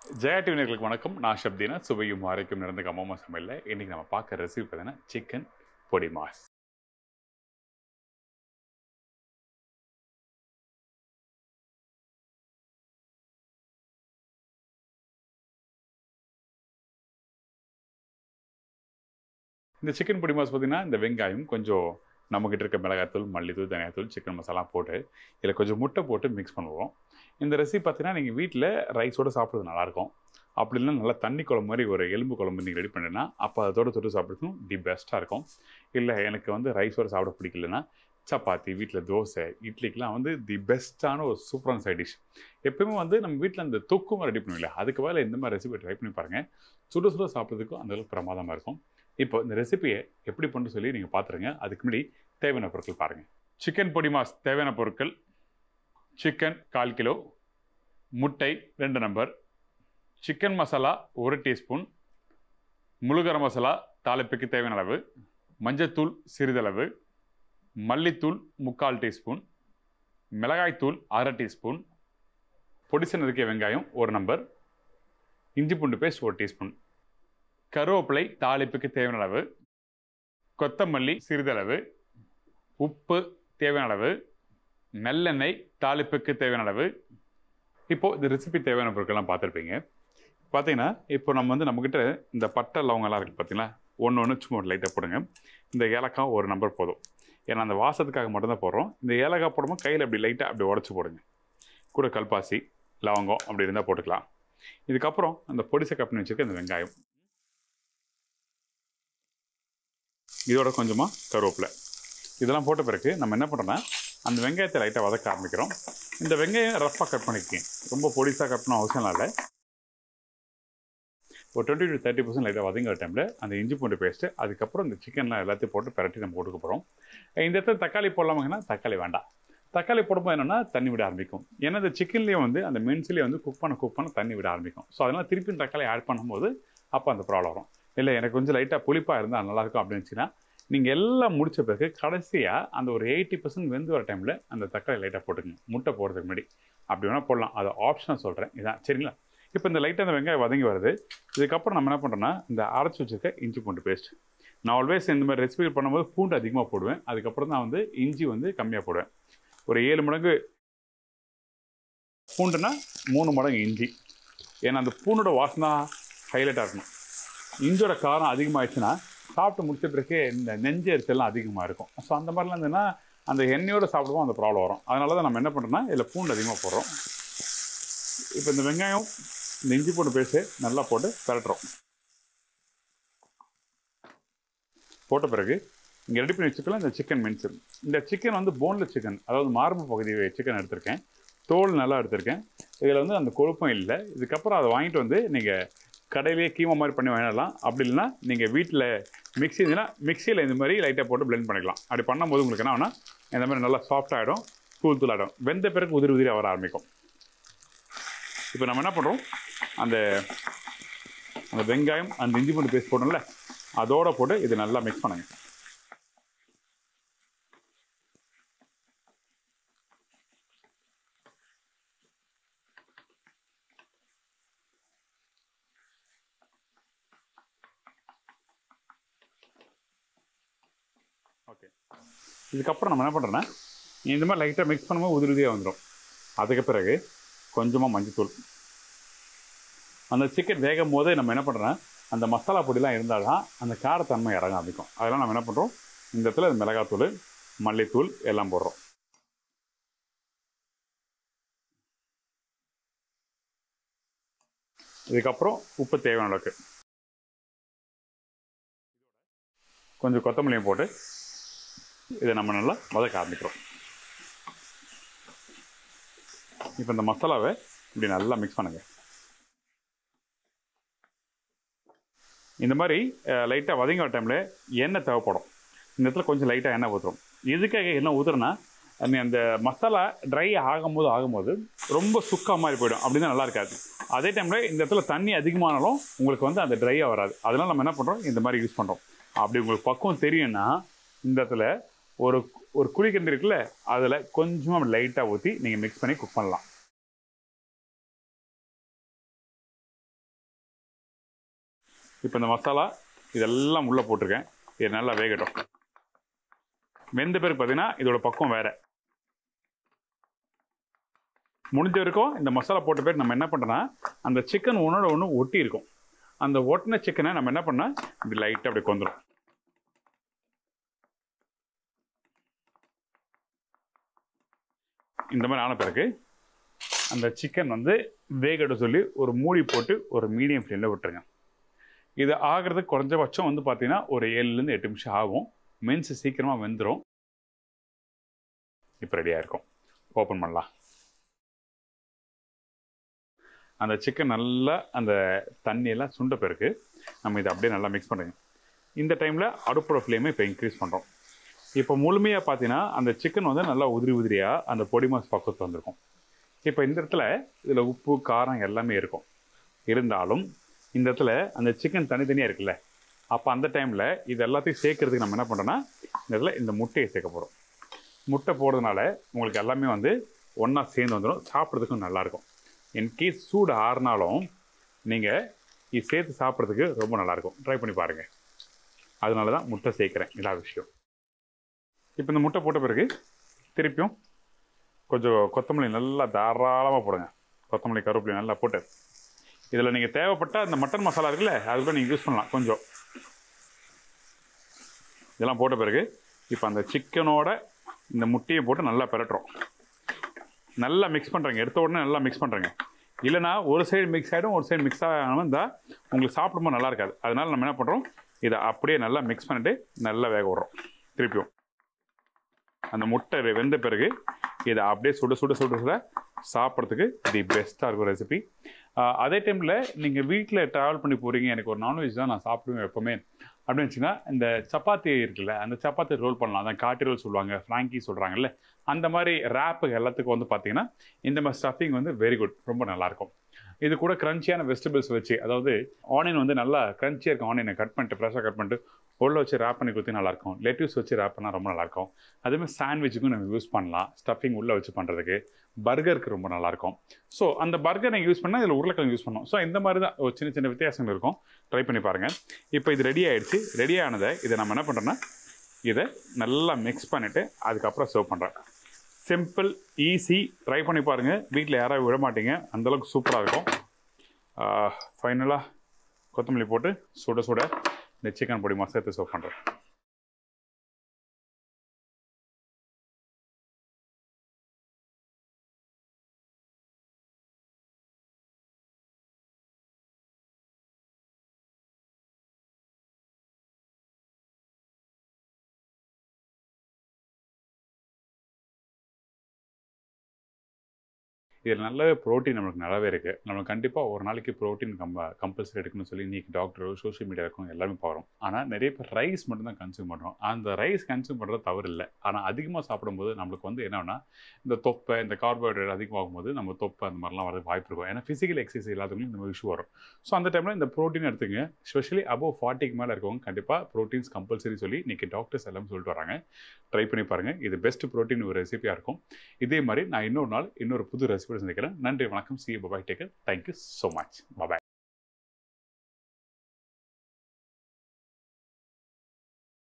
Jaya TV நேயர்களுக்கு வணக்கம். நான் ஷப்தினா. சுவையும் ஆரோக்கியம் நிறைந்த அம்மா சமையல்ல இன்னைக்கு நம்ம பார்க்க ரெசிபி பார்த்தீங்கன்னா சிக்கன் பொடி மாஸ். இந்த சிக்கன் பொடி மாஸ் பார்த்தீங்கன்னா இந்த வெங்காயம் கொஞ்சம் நம்மகிட்ட இருக்க மிளகாய்த்தூள், மல்லித்தூள், தனியாத்தூள், சிக்கன் மசாலா போட்டு இதில் கொஞ்சம் முட்டை போட்டு மிக்ஸ் பண்ணுவோம். இந்த ரெசிபி பார்த்தீங்கன்னா நீங்கள் வீட்டில் ரைஸோடு சாப்பிட்றது நல்லாயிருக்கும். அப்படி இல்லைன்னா நல்லா தண்ணி குழம்பு மாதிரி ஒரு எலும்பு குழம்பு நீங்கள் ரெடி பண்ணினா அப்போ அதோட தொட்டு சாப்பிட்றதும் தி பெஸ்ட்டாக இருக்கும். இல்லை எனக்கு வந்து ரைஸோடு சாப்பிட பிடிக்கலன்னா சப்பாத்தி, வீட்டில் தோசை, இட்லிக்கெலாம் வந்து தி பெஸ்ட்டான ஒரு சூப்பரான சைட் டிஷ். எப்பவுமே வந்து நம்ம வீட்டில் அந்த தொக்கும் ரெடி பண்ணுவில்ல, அதுக்கு மேலே இந்த மாதிரி ரெசிபி ட்ரை பண்ணி பாருங்கள். சுட சுட சாப்பிட்றதுக்கும் அந்தளவுக்கு பிரமாதமாக இருக்கும். இப்போ இந்த ரெசிபியை எப்படி பண்ணு சொல்லி நீங்கள் பார்த்துருங்க. அதுக்கு முன்னாடி தேவையான பொருட்கள் பாருங்கள். சிக்கன் பொடி மாஸ் தேவையான பொருட்கள்: சிக்கன் 1/4 கிலோ, முட்டை 2 நம்பர், சிக்கன் மசாலா 1 டீஸ்பூன், முழுகரம் மசாலா தாளிப்புக்கு தேவையான அளவு, மஞ்சத்தூள் சிறிதளவு, மல்லித்தூள் 3/4 டீஸ்பூன், மிளகாய்த்தூள் 1/2 டீஸ்பூன், பொடிசு நறுக்கிய வெங்காயம் 1 நம்பர், இஞ்சி பூண்டு பேஸ்ட் 1 டீஸ்பூன், கருவேப்பிலை தாளிப்புக்கு தேவையான அளவு, கொத்தமல்லி சிறிதளவு, உப்பு தேவையான அளவு, நல்லெண்ணெய் தாளிப்புக்கு தேவையான அளவு. இப்போது இந்த ரெசிபி தேவையான பொருட்கள்லாம் பார்த்துருப்பீங்க. பார்த்தீங்கன்னா இப்போ நம்ம வந்து நம்மக்கிட்ட இந்த பட்டை லவங்கெல்லாம் இருக்குது பார்த்தீங்களா, ஒன்று சும்மா ஒரு லைட்டாக போடுங்க. இந்த ஏலக்காய் 1 நம்பர் போதும், ஏன்னா அந்த வாசத்துக்காக மட்டும்தான் போடுறோம். இந்த ஏலக்காய் போடும்போது கையில் அப்படி லைட்டாக அப்படி உடச்சி போடுங்க. கூட கல்பாசி, லவங்கம் அப்படி இருந்தால் போட்டுக்கலாம். இதுக்கப்புறம் அந்த பொடிசை கப் பண்ணி வச்சுருக்க இந்த வெங்காயம், இதோட கொஞ்சமாக கருவேப்பிலை, இதெல்லாம் போட்ட பிறகு நம்ம என்ன பண்ணுறோன்னா அந்த வெங்காயத்தை லைட்டாக வதக்க ஆரம்பிக்கிறோம். இந்த வெங்காயம் ரஃப்பாக கட் பண்ணிக்கோங்க, ரொம்ப பொடிசாக கட் பண்ண அவசியம் இல்லை. ஒரு 20 to 30% லைட்டாக வதங்குற டைமில் அந்த இஞ்சி பூண்டு பேஸ்ட்டு, அதுக்கப்புறம் இந்த சிக்கன்லாம் எல்லாத்தையும் போட்டு பிரட்டி நம்ம போட்டுக்க போகிறோம். இந்த இடத்துல தக்காளி போடலாமாங்கன்னா தக்காளி வேண்டாம். தக்காளி போடும்போது என்னென்னா தண்ணி விட ஆரம்பிக்கும். ஏன்னா இந்த சிக்கன்லேயே வந்து அந்த மென்ஸ்லேயே வந்து குக் பண்ண தண்ணி விட ஆரம்பிக்கும். ஸோ அதனால் திருப்பி தக்காளி ஆட் பண்ணும்போது அப்போ அந்த ப்ராப்ளம் வரும். இல்லை எனக்கு கொஞ்சம் லைட்டாக புளிப்பாக இருந்தால் நல்லாயிருக்கும் அப்படின்னு வச்சுன்னா நீங்கள் எல்லாம் முடித்த பிறகு கடைசியாக அந்த ஒரு 80% வெந்து வர டைமில் அந்த தக்காளி லைட்டாக போட்டுக்கங்க, முட்டை போடுறதுக்கு முன்னாடி. அப்படி வேணால் போடலாம், அது ஆப்ஷனாக சொல்கிறேன். இதான் சரிங்களா. இப்போ இந்த லைட்டாக அந்த வெங்காயம் வதங்கி வருது. இதுக்கப்புறம் நம்ம என்ன பண்ணுறோன்னா இந்த அரைச்சி வச்சுருக்க இஞ்சி பூண்டு பேஸ்ட். நான் ஆல்வேஸ் இந்த மாதிரி ரெசிபி பண்ணும்போது பூண்டு அதிகமாக போடுவேன், அதுக்கப்புறம் தான் வந்து இஞ்சி வந்து கம்மியாக போடுவேன். ஒரு 7 மடங்கு பூண்டுனா 3 மடங்கு இஞ்சி. ஏன்னா அந்த பூண்டோட வாசனை ஹைலைட்டாக இருக்கணும். இஞ்சியோட காரம் அதிகமாகிடுச்சுன்னா சாப்பிட்டு முடிச்ச பிறகு இந்த நெஞ்சு எரிச்சல்லாம் அதிகமாக இருக்கும். ஸோ அந்த மாதிரிலாம் இருந்ததுன்னா அந்த எண்ணெயோடு சாப்பிடுவோம், அந்த ப்ராப்ளம் வரும். அதனால தான் நம்ம என்ன பண்ணுறோன்னா இதில் பூண்டு அதிகமாக போடுறோம். இப்போ இந்த வெங்காயம் இந்த இஞ்சி பூண்டு பேஸ்ட்டு நல்லா போட்டு பரட்டுறோம். போட்ட பிறகு இங்கே ரெடி பண்ணி வச்சுக்கலாம் இந்த சிக்கன் மின்ஸு. இந்த சிக்கன் வந்து போன்லெஸ் சிக்கன், அதாவது மார்பு பகுதி சிக்கன் எடுத்திருக்கேன், தோல் நல்லா எடுத்திருக்கேன். இதில் வந்து அந்த கொழுப்பும் இல்லை. இதுக்கப்புறம் அதை வாங்கிட்டு வந்து நீங்கள் கடையிலேயே கீமா மாதிரி பண்ணி வாங்கிடலாம். அப்படி இல்லைன்னா நீங்கள் வீட்டில் மிக்ஸி இருந்துன்னா மிக்சியில் இந்த மாதிரி லைட்டாக போட்டு பிளெண்ட் பண்ணிக்கலாம். அப்படி பண்ணும்போது உங்களுக்கு என்ன ஆகுனா இந்த மாதிரி நல்லா சாஃப்டாகிடும், தூள் ஆகிடும். வெந்த பிறகு உதிரியாக வர ஆரம்பிக்கும். இப்போ நம்ம என்ன பண்ணுறோம், அந்த வெங்காயம் அந்த இஞ்சி பூண்டு பேஸ்ட் போட்டோம்ல, அதோடு போட்டு இது நல்லா மிக்ஸ் பண்ணுங்க. ஓகே, இதுக்கப்புறம் நம்ம என்ன பண்ணுறோன்னா இந்த மாதிரி லைட்டாக மிக்ஸ் பண்ணும்போது உதிரியாக வந்துடும். அதுக்கு பிறகு கொஞ்சமாக மஞ்சத்தூள். அந்த சிக்கன் வேகும் போது நம்ம என்ன பண்ணுறோன்னா அந்த மசாலா பொடிலாம் இருந்தால் தான் அந்த காரத்தன்மை இறங்க ஆரம்பிக்கும். அதெல்லாம் நம்ம என்ன பண்ணுறோம், இந்த இடத்துல மிளகாத்தூள், மல்லித்தூள் எல்லாம் போடுறோம். இதுக்கப்புறம் உப்பு தேவையான அளவுக்கு, கொஞ்சம் கொத்தமல்லியும் போட்டு இதை நம்ம நல்லா வதக்க ஆரம்பிக்கிறோம். இப்போ இந்த மசாலாவை இப்படி நல்லா மிக்ஸ் பண்ணுங்க. இந்த மாதிரி லைட்டாக வதங்கி வர டைமில் எண்ணெய் தேவைப்படும். இந்த இடத்துல கொஞ்சம் லைட்டாக எண்ணெய் ஊற்றுறோம். எதுக்காக எண்ணெய் ஊற்றுறோன்னா அந்த மசாலா ட்ரை ஆகும்போது ரொம்ப சுக்கா மாதிரி போயிடும், அப்படின்னா நல்லா இருக்காது. அதே டைமில் இந்த இடத்துல தண்ணி அதிகமானாலும் உங்களுக்கு வந்து அந்த ட்ரையாக வராது. அதனால் நம்ம என்ன பண்ணுறோம், இந்த மாதிரி யூஸ் பண்ணுறோம். அப்படி உங்களுக்கு பக்குவம் தெரியும்னா இந்த இடத்துல ஒரு குழிக்கரண்டி இருக்குல்ல, அதில் கொஞ்சமாக லைட்டாக ஊற்றி நீங்கள் மிக்ஸ் பண்ணி குக் பண்ணலாம். இப்போ இந்த மசாலா இதெல்லாம் உள்ளே போட்டிருக்கேன். இது நல்லா வேகட்டும். வெந்த பிறகு பார்த்தீங்கன்னா இதோட பக்கம் வேறு. முடிஞ்ச வரைக்கும் இந்த மசாலா போட்ட பேர் நம்ம என்ன பண்ணுறோன்னா அந்த சிக்கன் ஒன்றோட ஒன்று ஒட்டி இருக்கும். அந்த ஒட்டின சிக்கனை நம்ம என்ன பண்ணால் இப்படி லைட்டாக அப்படி கொந்துடும். இந்த மாதிரி ஆன பிறகு அந்த சிக்கன் வந்து வேகட்டும் சொல்லி ஒரு மூடி போட்டு ஒரு மீடியம் ஃப்ளேமில் விட்டுருங்க. இது ஆகிறதுக்கு குறைஞ்சபட்சம் வந்து பார்த்தீங்கன்னா ஒரு 7லேருந்து 8 நிமிஷம் ஆகும். மீன்ஸ் சீக்கிரமாக வெந்துடும். இப்போ ரெடியாக இருக்கும். ஓப்பன் பண்ணலாம். அந்த சிக்கன் நல்லா அந்த தண்ணியெல்லாம் சுண்ட பிறகு நம்ம இதை அப்படியே நல்லா மிக்ஸ் பண்ணுங்க. இந்த டைமில் அடுப்போட ஃப்ளேமை இப்போ இன்க்ரீஸ் பண்ணுறோம். இப்போ முழுமையாக பார்த்தீங்கன்னா அந்த சிக்கன் வந்து நல்லா உதிரியாக அந்த பொடி மாஸ் பக்கத்து வந்திருக்கும். இப்போ இந்த இடத்துல இதில் உப்பு காரம் எல்லாமே இருக்கும். இருந்தாலும் இந்த இடத்துல அந்த சிக்கன் தனித்தனியாக இருக்குல்ல, அப்போ அந்த டைமில் இது எல்லாத்தையும் சேர்க்கறதுக்கு நம்ம என்ன பண்ணுறோன்னா இந்த இடத்துல இந்த முட்டையை சேர்க்க போகிறோம். முட்டை போடுறதுனால உங்களுக்கு எல்லாமே வந்து ஒன்றா சேர்ந்து வந்துடும். சாப்பிட்றதுக்கும் நல்லாயிருக்கும். இன்கேஸ் சூடு ஆறுனாலும் நீங்கள் இது சேர்த்து சாப்பிட்றதுக்கு ரொம்ப நல்லாயிருக்கும். ட்ரை பண்ணி பாருங்கள். அதனால தான் முட்டை சேர்க்குறேன். எல்லா விஷயம். இப்போ இந்த முட்டை போட்ட பிறகு திருப்பியும் கொஞ்சம் கொத்தமல்லி நல்லா தாராளமாக போடுங்க. கொத்தமல்லி கருவேப்பிலை நல்லா போட்டு இதில் நீங்கள் தேவைப்பட்டால் இந்த மட்டன் மசாலா இருக்குல்ல, அது கூட நீங்கள் யூஸ் பண்ணலாம். கொஞ்சம் இதெல்லாம் போட்ட பிறகு இப்போ அந்த சிக்கனோட இந்த முட்டையை போட்டு நல்லா பிரட்டுறோம். நல்லா மிக்ஸ் பண்ணுறேங்க. எடுத்த உடனே நல்லா மிக்ஸ் பண்ணுறேங்க. இல்லைனா ஒரு சைடு மிக்ஸ் ஆகிடும், ஒரு சைடு மிக்ஸ் ஆகாமல் இருந்தால் உங்களுக்கு சாப்பிடும்போது நல்லா இருக்காது. அதனால் நம்ம என்ன பண்ணுறோம், இதை அப்படியே நல்லா மிக்ஸ் பண்ணிவிட்டு நல்லா வேக விட்றோம். திருப்பியும் அந்த முட்டை வெந்த பிறகு இதை அப்படியே சுட சுட சுட சுட சாப்பிட்றதுக்கு தி பெஸ்ட்டாக இருக்கும் ரெசிபி. அதே டைமில் நீங்கள் வீட்டில் ட்ராவல் பண்ணி போகிறீங்க, எனக்கு ஒரு நான்வெஜ் தான் நான் சாப்பிடுவேன் எப்போவுமே அப்படின்னு வச்சுன்னா, இந்த சப்பாத்தி இருக்குல்ல, அந்த சப்பாத்தி ரோல் பண்ணலாம். அதான் காட்டி ரோல் சொல்லுவாங்க, ஃப்ராங்கி சொல்கிறாங்கல்ல, அந்த மாதிரி ரேப்புக்கு எல்லாத்துக்கும் வந்து பார்த்தீங்கன்னா இந்த மாதிரி ஸ்டஃபிங் வந்து வெரி குட், ரொம்ப நல்லாயிருக்கும். இது கூட க்ரன்ச்சியான வெஜிடபிள்ஸ் வச்சு, அதாவது ஆனியன் வந்து நல்லா க்ரன்ச்சியாக இருக்கும். ஆனியனை கட் பண்ணிட்டு ஃப்ரெஷ்ஷாக கட் பண்ணிட்டு உள்ள வச்சு ரேப் பண்ணி கொடுத்து நல்லாயிருக்கும். லெட்யூஸ் வச்சு ரேப் பண்ணால் ரொம்ப நல்லாயிருக்கும். அதேமாதிரி சாண்ட்விச்சுக்கும் நம்ம யூஸ் பண்ணலாம். ஸ்டஃபிங் உள்ளே வச்சு பண்ணுறதுக்கு பர்கருக்கு ரொம்ப நல்லாயிருக்கும். ஸோ அந்த பர்கர் நீங்கள் யூஸ் பண்ணால் இதில் உருளைக்கிழங்கு யூஸ் பண்ணணும். ஸோ இந்த மாதிரி தான் ஒரு சின்ன சின்ன வித்தியாசங்கள் இருக்கும். ட்ரை பண்ணி பாருங்கள். இப்போ இது ரெடி ஆகிடுச்சு. ரெடி ஆனதை இதை நம்ம என்ன பண்ணுறோன்னா இதை நல்லா மிக்ஸ் பண்ணிவிட்டு அதுக்கப்புறம் சர்வ் பண்ணுறேன். Simple, easy. ட்ரை பண்ணி பாருங்கள். வீட்டில் யாராவது விட மாட்டீங்க, அந்தளவுக்கு சூப்பராக இருக்கும். ஃபைனலாக கொத்தமல்லி போட்டு சுட சுட இந்த சிக்கன் பொடி மாஸ் சேர்த்து சர்வ் பண்ணுறேன். இதில் நல்லாவே ப்ரோட்டீன் நம்மளுக்கு நல்லாவே இருக்குது. நம்ம கண்டிப்பாக ஒரு நாளைக்கு ப்ரோட்டீன் கம்பல்சரி எடுக்கணும்னு சொல்லி இன்றைக்கி டாக்டரோ சோஷியல் மீடியா இருக்கும் எல்லாமே பார்க்குறோம். ஆனால் நிறைய பேர் ரைஸ் மட்டும் தான் கன்சியூம் பண்ணுறோம். அந்த ரைஸ் கன்சியூம் பண்ணுறது தவறு இல்லை. ஆனால் அதிகமாக சாப்பிடும்போது நம்மளுக்கு வந்து என்னன்னா இந்த தொப்பை, இந்த கார்போஹைட்ரேட் அதிகமாகும்போது நம்ம தொப்பை அந்த மாதிரிலாம் வரது வாய்ப்பு இருக்கும். ஏன்னா ஃபிசிக்கல் எக்ஸசைஸ் எல்லாத்துக்கும் இந்த இஷ்யூ வரும். ஸோ அந்த டைமில் இந்த ப்ரோட்டீன் எடுத்துங்க. ஸ்பெஷலி அபோவ் 40க்கு மேலே இருக்கவங்க கண்டிப்பாக ப்ரோட்டீன்ஸ் கம்பல்சரி சொல்லி இன்றைக்கி டாக்டர்ஸ் எல்லாமே சொல்லிட்டு வராங்க. ட்ரை பண்ணி பாருங்கள். இது பெஸ்ட் ப்ரோட்டீன் ஒரு ரெசிபியாக இருக்கும். இதே மாதிரி நான் இன்னொரு நாள் இன்னொரு புது ரெசிபி சந்திக்கிறேன். நன்றி, வணக்கம். See you. Bye-bye. Take care. Thank you so much. Bye-bye.